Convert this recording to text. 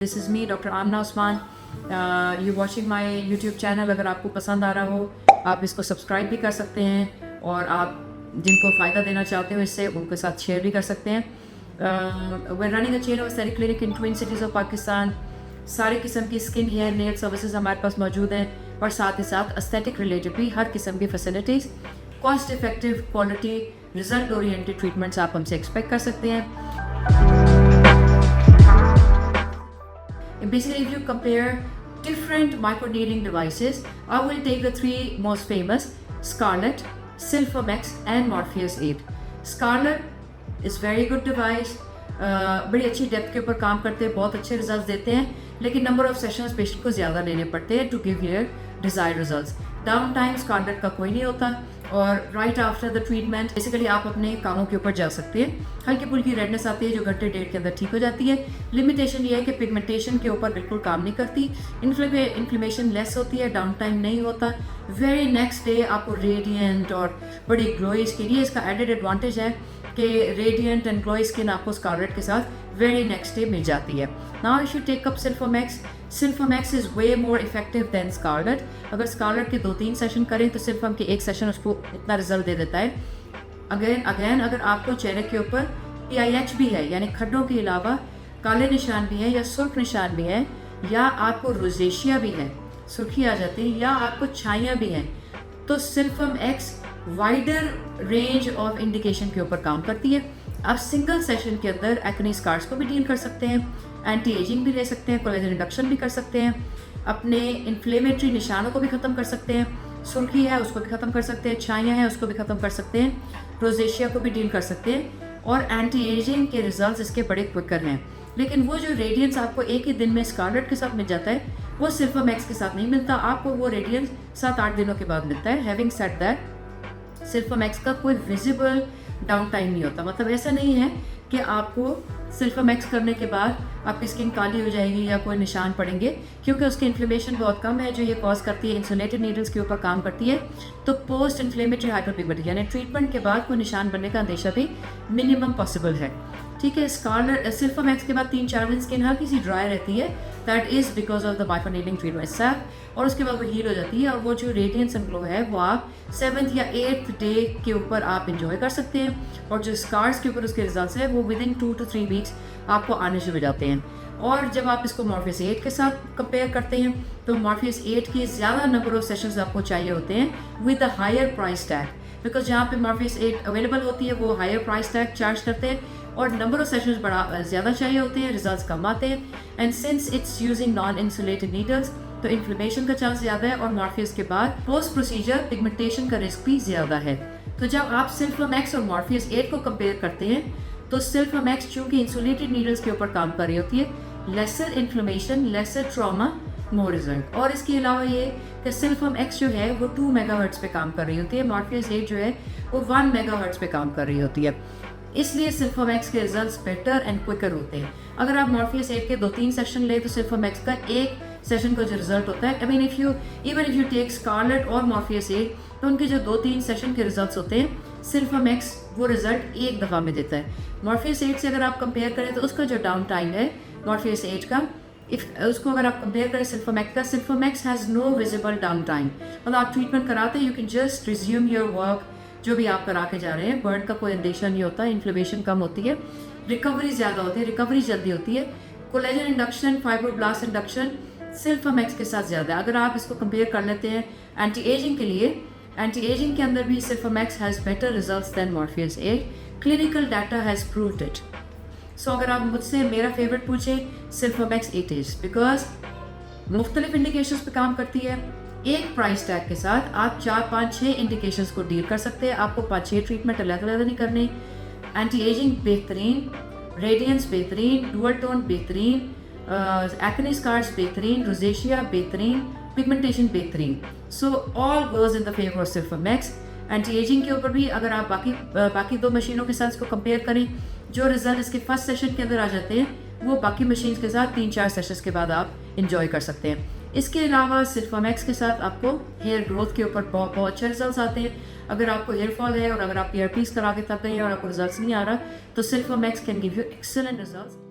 This is me doctor Aamna Usman. You watching my YouTube channel. अगर आपको पसंद आ रहा हो आप इसको सब्सक्राइब भी कर सकते हैं और आप जिनको फ़ायदा देना चाहते हो इससे उनके साथ शेयर भी कर सकते हैं। वे running a chain of aesthetic clinic in twin cities of Pakistan. सारे किस्म की स्किन हेयर नेल सर्विसेज हमारे पास मौजूद हैं और साथ ही साथ एस्थेटिक रिलेटेड भी हर किस्म की facilities, cost effective, quality, result oriented treatments आप हमसे एक्सपेक्ट कर सकते हैं। Basically, if you compare different microneedling devices, I will take the three most famous: Scarlett, Silphomex, and Morpheus 8. Scarlett is very good device. बड़ी अच्छी depth के ऊपर काम करते हैं, बहुत अच्छे रिजल्ट्स देते हैं, लेकिन नंबर ऑफ सेशंस पेशेंट को ज़्यादा लेने पड़ते हैं to give your desired results. Down time Scarlet का कोई नहीं होता और right after the treatment basically आप अपने कामों के ऊपर जा सकते हैं। हल्की फुल्की रेडनेस आती है जो घंटे डेढ़ के अंदर ठीक हो जाती है। लिमिटेशन ये है कि पिगमेंटेशन के ऊपर बिल्कुल काम नहीं करती, इन्फ्लेमेशन लेस होती है, डाउन टाइम नहीं होता। वेरी नेक्स्ट डे आपको रेडियंट और बड़ी ग्लोई स्किन, ये इसका एडेड एडवांटेज है कि रेडियंट एंड ग्लोई स्किन आपको स्कारलेट के साथ वेरी नेक्स्ट डे मिल जाती है। Now if you take up Sylfirm X, Sylfirm X is way more effective than Scarlet. अगर स्कारलेट के 2-3 सेशन करें तो सिल्फम के एक सेशन उसको इतना रिजल्ट दे देता है। अगेन अगर आपको चेहरे के ऊपर PIH भी है, यानी खड्डों के अलावा काले निशान भी हैं या सुर्ख निशान भी हैं, या आपको रोजेशिया भी है, सुर्खी आ जाती है, या आपको छाइयाँ भी हैं, तो Sylfirm X wider range of indication के ऊपर काम करती है। आप सिंगल सेशन के अंदर एक्ने स्कार्स को भी डील कर सकते हैं, एंटी एजिंग भी ले सकते हैं, कोलेजन रिडक्शन भी कर सकते हैं, अपने इन्फ्लेमेटरी निशानों को भी ख़त्म कर सकते हैं, सुर्खी है उसको भी ख़त्म कर सकते हैं, छाइयाँ हैं उसको भी ख़त्म कर सकते हैं, रोजेशिया को भी डील कर सकते हैं, और एंटी एजिंग के रिजल्ट्स इसके बड़े क्विकर हैं। लेकिन वो जो रेडियंस आपको एक ही दिन में स्कारलेट के साथ मिल जाता है वो सिल्फोमैक्स के साथ नहीं मिलता, आपको वो रेडियंस 7-8 दिनों के बाद मिलता है। हैविंग सेड दैट, सिल्फोमैक्स का कोई विजिबल डाउन टाइम नहीं होता। मतलब ऐसा नहीं है कि आपको सिल्फोमैक्स करने के बाद आपकी स्किन काली हो जाएगी या कोई निशान पड़ेंगे, क्योंकि उसकी इन्फ्लेमेशन बहुत कम है जो ये कॉज करती है, इंसुलेटेड नीडल्स के ऊपर काम करती है। तो पोस्ट इन्फ्लेमेटरी हाइपरपिगमेंटेशन यानी ट्रीटमेंट के बाद कोई निशान बनने का अंदेशा भी मिनिमम पॉसिबल है। ठीक है, स्कारलेट सिल्फोमैक्स के बाद 3-4 दिन स्किन हल्की सी ड्राई रहती है, that is because of the microneedling treatment itself, और उसके बाद वो हील हो जाती है और वो जो रेडियंस एंड ग्लो है वो आप 7th या 8th डे के ऊपर आप इंजॉय कर सकते हैं, और जो स्कार्स के ऊपर उसके रिजल्ट्स है वो विदिन 2 to 3 वीक्स आपको आने शुरू हो जाते हैं। और जब आप इसको मॉर्फियस 8 के साथ कंपेयर करते हैं तो मॉर्फियस 8 की ज़्यादा नंबर ऑफ सेशंस आपको चाहिए होते हैं with a higher price tag, because जहाँ पे मॉर्फियस 8 अवेलेबल होती है वो हायर प्राइस टैग चार्ज करते हैं और नंबर ऑफ सेशंस बड़ा ज़्यादा चाहिए होते हैं, रिजल्ट्स कम आते हैं। And since it's using non insulated needles तो इन्फ्लेमेशन का चांस ज़्यादा है और मॉर्फियस के बाद पोस्ट प्रोसीजर पिगमेंटेशन का रिस्क भी ज़्यादा है। तो जब आप सिल्फोमैक्स और मॉर्फियस 8 को कंपेयर करते हैं तो सिल्फोमैक्स चूँकि इंसुलेटेड नीडल्स के ऊपर काम कर रही होती है, lesser inflammation, lesser trauma, more result. और इसके अलावा ये कि सिल्फोमैक्स जो है वो 2 मेगाहर्ट्ज पे काम कर रही होती है, मॉर्फियस 8 जो है वो 1 मेगाहर्ट्ज पे काम कर रही होती है, इसलिए सिल्फोमैक्स के रिजल्ट्स बेटर एंड क्विकर होते हैं। अगर आप मॉर्फियस 8 के 2-3 सेशन ले तो सिल्फोमैक्स का एक सेशन का जो रिजल्ट होता है, I mean even if you take Scarlet और मॉर्फियस 8 तो उनके जो 2-3 सेशन के रिजल्ट्स होते हैं, सिल्फोमैक्स वो रिजल्ट एक दफ़ा में देता है। मॉर्फियस 8 से अगर आप कंपेयर करें तो उसका जो डाउन टाइम है मॉर्फियस 8 का, उसको अगर आप कंपेयर करें सिल्फोमैक्स का, Sylfirm X has no visible downtime. मतलब आप ट्रीटमेंट कराते हैं, you can just resume your work जो भी आप करा के जा रहे हैं, बर्न का कोई अंदेशा नहीं होता, इन्फ्लेमेशन कम होती है, रिकवरी ज़्यादा होती है, रिकवरी जल्दी होती है, कोलेजन इंडक्शन, फाइब्रोब्लास्ट इंडक्शन सिल्फोमैक्स के साथ ज़्यादा है। अगर आप इसको कंपेयर कर लेते हैं एंटी एजिंग के लिए, एंटी एजिंग के अंदर भी Silfomax has better results than Morpheus 8, clinical data has proved it. So अगर आप मुझसे मेरा फेवरेट पूछें, सिल्फोमैक्स 8 इज़ बिकॉज मुख्तलिफ इंडिकेशंस पे काम करती है। एक प्राइस टैग के साथ आप 4-5-6 इंडिकेशंस को डील कर सकते हैं, आपको 5-6 ट्रीटमेंट अलग-अलग नहीं करने। एंटी एजिंग बेहतरीन, रेडियंस बेहतरीन, डुअल टोन बेहतरीन, एक्ने स्कार्स बेहतरीन, रोजेशिया बेहतरीन, पिगमेंटेशन बेहतरीन। So all goes in the favour of Silfomax. Anti aging के ऊपर भी अगर आप बाकी 2 मशीनों के साथ इसको कंपेयर करें, जो रिजल्ट इसके फर्स्ट सेशन के अंदर आ जाते हैं वो बाकी मशीन्स के साथ 3-4 सेशंस के बाद आप इंजॉय कर सकते हैं। इसके अलावा सिल्फोमैक्स के साथ आपको हेयर ग्रोथ के ऊपर बहुत अच्छे रिजल्ट्स आते हैं। अगर आपको हेयर फॉल है और अगर आप PRPs करा के तब गए और आपको रिजल्ट्स नहीं आ रहा तो Silfomax can give you excellent results.